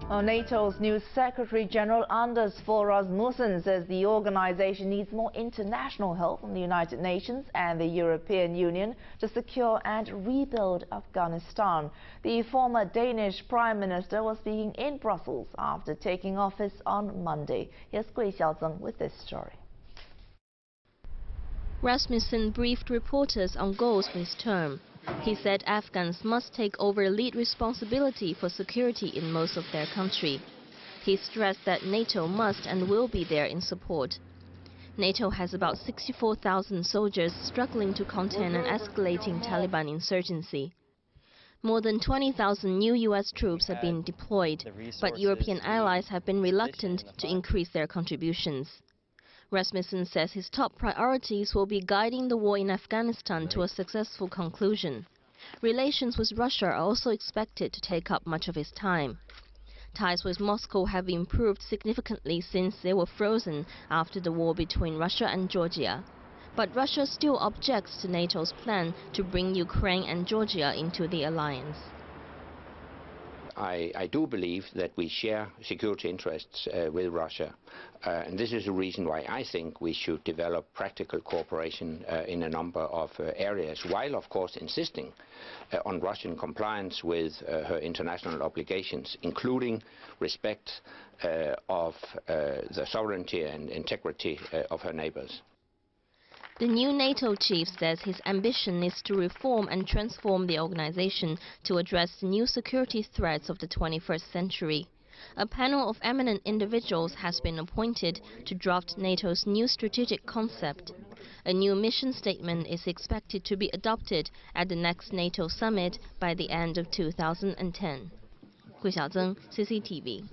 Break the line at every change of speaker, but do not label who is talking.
NATO's new Secretary-General Anders Fogh Rasmussen says the organization needs more international help from the United Nations and the European Union to secure and rebuild Afghanistan. The former Danish Prime Minister was speaking in Brussels after taking office on Monday. Here's Gui Xiaozeng with this story.
Rasmussen briefed reporters on goals for his term. He said Afghans must take over lead responsibility for security in most of their country. He stressed that NATO must and will be there in support. NATO has about 64,000 soldiers struggling to contain an escalating Taliban insurgency. More than 20,000 new U.S. troops have been deployed, but European allies have been reluctant to increase their contributions. Rasmussen says his top priorities will be guiding the war in Afghanistan to a successful conclusion. Relations with Russia are also expected to take up much of his time. Ties with Moscow have improved significantly since they were frozen after the war between Russia and Georgia. But Russia still objects to NATO's plan to bring Ukraine and Georgia into the alliance.
I do believe that we share security interests with Russia, and this is the reason why I think we should develop practical cooperation in a number of areas, while of course insisting on Russian compliance with her international obligations, including respect of the sovereignty and integrity of her neighbors.
The new NATO chief says his ambition is to reform and transform the organization to address the new security threats of the 21st century. A panel of eminent individuals has been appointed to draft NATO's new strategic concept. A new mission statement is expected to be adopted at the next NATO summit by the end of 2010. Gui Xiaozeng, CCTV.